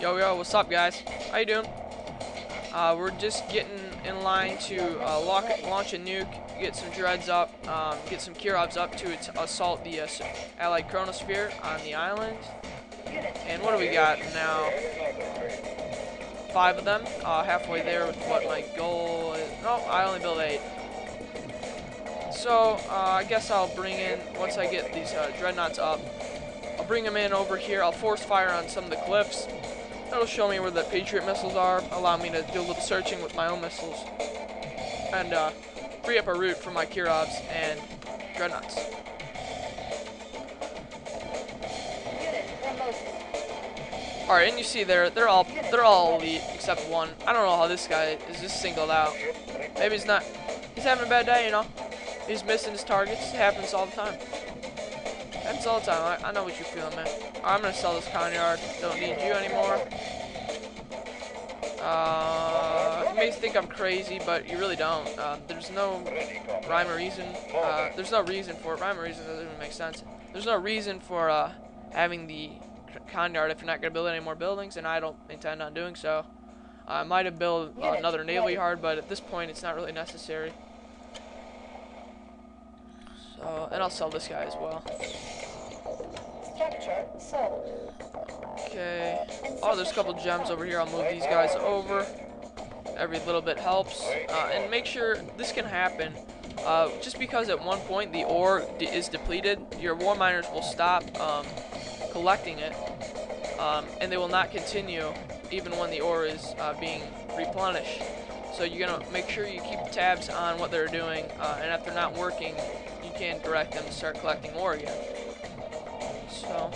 Yo, yo, what's up, guys? How you doing? We're just getting in line to launch a nuke, get some dreads up, get some Kirovs up to assault the Allied chronosphere on the island. And what do we got now? 5 of them, halfway there with what my goal is. No, I only built 8. So, I guess I'll bring in, once I get these dreadnoughts up, I'll bring them in over here. I'll force fire on some of the cliffs. That'll show me where the Patriot missiles are, allow me to do a little searching with my own missiles, and free up a route for my Kirovs and dreadnoughts. Alright, and you see they're all elite except one. I don't know how this guy is just singled out. Maybe he's having a bad day, you know. He's missing his targets. It happens all the time. Happens all the time. I know what you're feeling, man. I'm gonna sell this Coneyard. Don't need you anymore. You may think I'm crazy, but you really don't. There's no rhyme or reason. There's no reason for it. Rhyme or reason doesn't even make sense. There's no reason for having the Coneyard if you're not gonna build any more buildings, and I don't intend on doing so. I might have built another naval yard, but at this point, it's not really necessary. So, and I'll sell this guy as well. Okay. Oh, there's a couple gems over here. I'll move these guys over. Every little bit helps. And make sure this can happen. Just because at one point the ore is depleted, your war miners will stop collecting it. And they will not continue even when the ore is being replenished. So you're going to make sure you keep tabs on what they're doing. And if they're not working, you can direct them to start collecting ore again. So,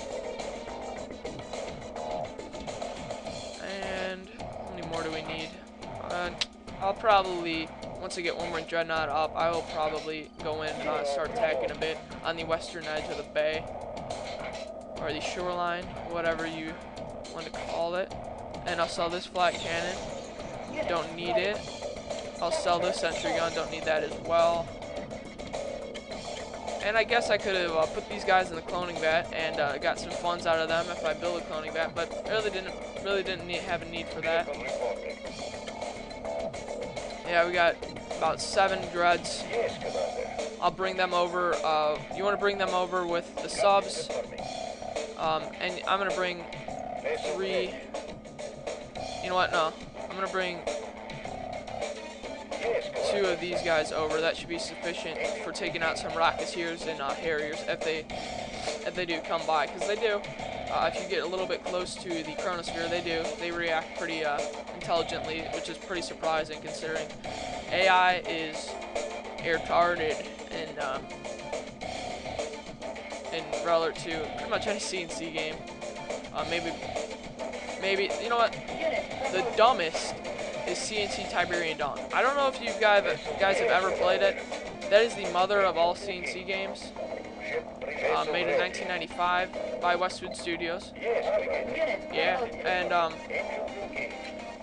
and how many more do we need? I'll probably, once I get one more dreadnought up, I will probably go in and start attacking a bit on the western edge of the bay, or the shoreline, whatever you want to call it. And I'll sell this flat cannon. Don't need it. I'll sell this sentry gun. Don't need that as well. And I guess I could have put these guys in the cloning vat and got some funds out of them if I build a cloning vat, but really didn't have a need for that. Yeah, we got about 7 dreads. I'll bring them over. You want to bring them over with the subs, and I'm gonna bring 3. You know what? No, I'm gonna bring 2 of these guys over. That should be sufficient for taking out some Rocketeers and Harriers if they do come by, because they do. If you get a little bit close to the chronosphere, they do. They react pretty intelligently, which is pretty surprising considering AI is retarded in relative to pretty much any CNC game. Maybe you know what? The dumbest is CNC Tiberian Dawn. I don't know if you guys have ever played it. That is the mother of all CNC games. Made in 1995 by Westwood Studios. Yeah, and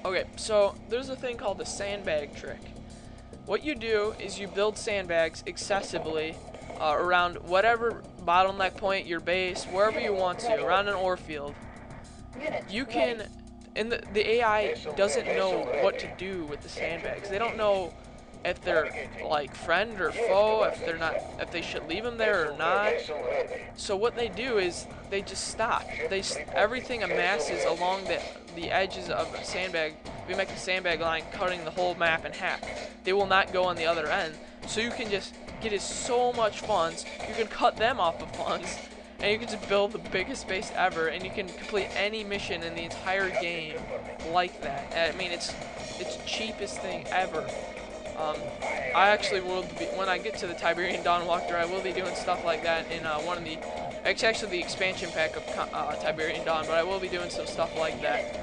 okay, so there's a thing called the sandbag trick. What you do is you build sandbags excessively around whatever bottleneck point, your base, wherever you want to, around an ore field. You can, and the AI doesn't know what to do with the sandbags. They don't know if they're like friend or foe, if they should leave them there or not. So what they do is they just stop. Everything amasses along the edges of a sandbag. We make a sandbag line cutting the whole map in half. They will not go on the other end. So you can just get so much funds. You can cut them off of funds, and you can just build the biggest base ever, and you can complete any mission in the entire game like that. And I mean, it's the cheapest thing ever. I actually will be, when I get to the Tiberian Dawn walkthrough, I will be doing stuff like that in one of the, it's actually the expansion pack of Tiberian Dawn, but I will be doing some stuff like that.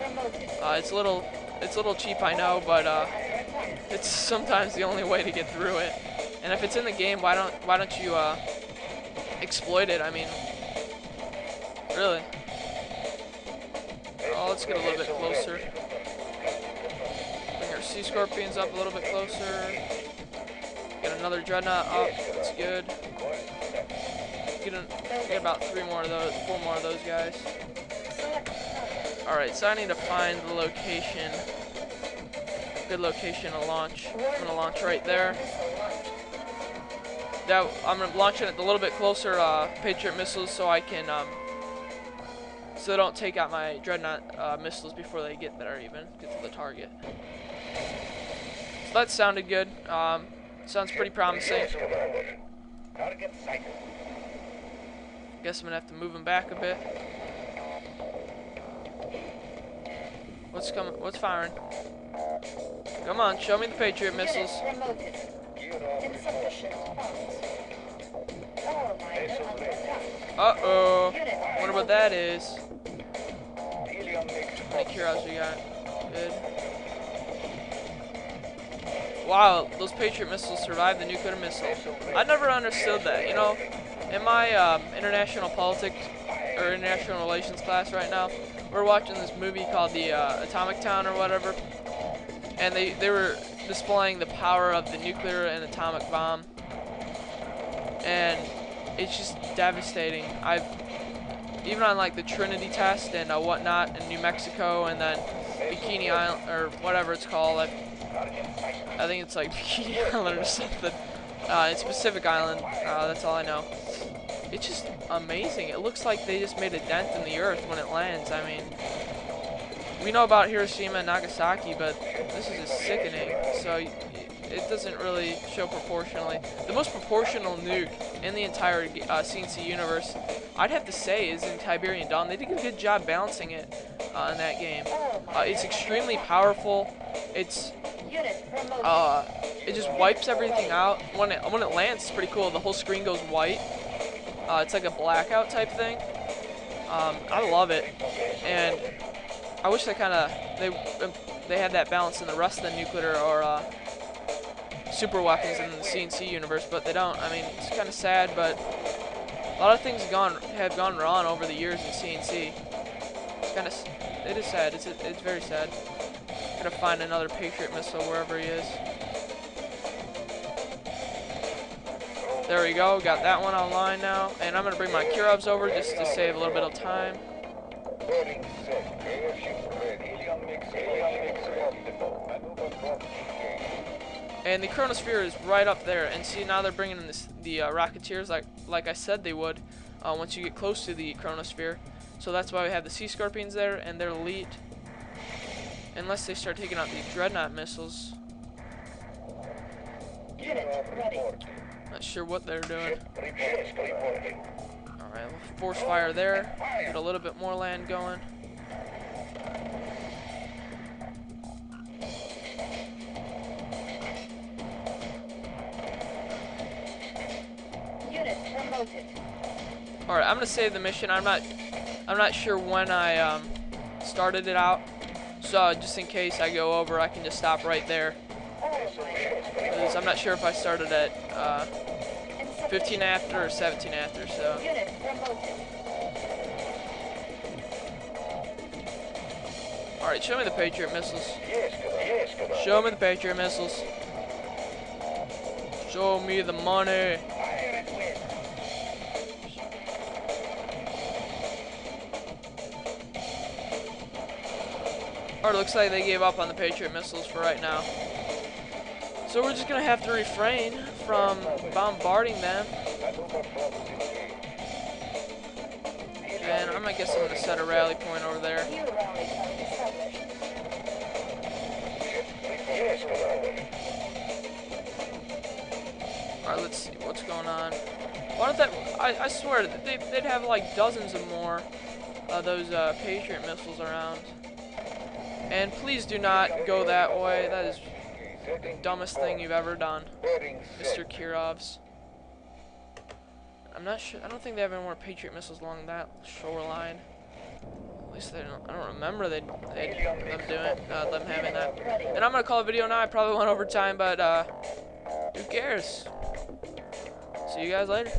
It's a little cheap, I know, but it's sometimes the only way to get through it. And if it's in the game, why don't you exploit it? I mean, really. Oh, let's get a little bit closer. Bring our Sea Scorpions up a little bit closer. Get another Dreadnought up. That's good. Get about 4 more of those guys. Alright, so I need to find the location. Good location to launch. I'm gonna launch right there. That I'm launching it a little bit closer Patriot missiles so I can so they don't take out my Dreadnought missiles before they get there, even get to the target. So that sounded good. Sounds pretty promising. Guess I'm gonna have to move them back a bit. What's coming? What's firing? Come on, show me the Patriot missiles. Uh-oh. Wonder what that is. How many Kurovs we got? Good. Wow, those Patriot missiles survived the nuclear missile. I never understood that. You know, in my international politics or international relations class right now, we're watching this movie called the Atomic Town or whatever, and they were displaying the power of the nuclear and atomic bomb, and it's just devastating. Even on like the Trinity test and whatnot in New Mexico, and then Bikini Island or whatever it's called. I think it's like Bikini Island or something. It's Pacific Island. That's all I know. It's just amazing. It looks like they just made a dent in the earth when it lands. I mean, we know about Hiroshima and Nagasaki, but this is just sickening. So it doesn't really show proportionally. The most proportional nuke in the entire CNC universe, I'd have to say, is in Tiberian Dawn. They did a good job balancing it in that game. It's extremely powerful. It just wipes everything out. When it lands, it's pretty cool. The whole screen goes white. It's like a blackout type thing. I love it, and I wish they had that balance in the rest of the nuclear or super weapons in the CNC universe, but they don't. I mean, it's kind of sad, but a lot of things have gone wrong over the years in CNC. It is sad. It's very sad. Gotta find another Patriot missile wherever he is. There we go, got that one online now, and I'm gonna bring my Kurovs over just to save a little bit of time. And the Chronosphere is right up there, and see, now they're bringing in the Rocketeers like I said they would once you get close to the Chronosphere. So that's why we have the Sea Scorpions there, and they're elite. Unless they start taking out these Dreadnought missiles. Not sure what they're doing. Alright, we'll force fire there. Get a little bit more land going. Alright, I'm gonna save the mission. I'm not sure when I started it out. So just in case I go over, I can just stop right there. Because I'm not sure if I started at 15 after or 17 after, so. Alright, show me the Patriot missiles. Show me the Patriot missiles. Show me the money. Alright, looks like they gave up on the Patriot missiles for right now. So we're just going to have to refrain from bombarding them. And I guess I'm going to set a rally point over there. Alright, let's see what's going on. Why don't that... I swear, they'd have like dozens of more of those Patriot missiles around. And please do not go that way. That is the dumbest thing you've ever done, Mr. Kurovs. I'm not sure. I don't think they have any more Patriot missiles along that shoreline. At least they don't. I don't remember them having that. And I'm gonna call a video now. I probably went over time, but who cares? See you guys later.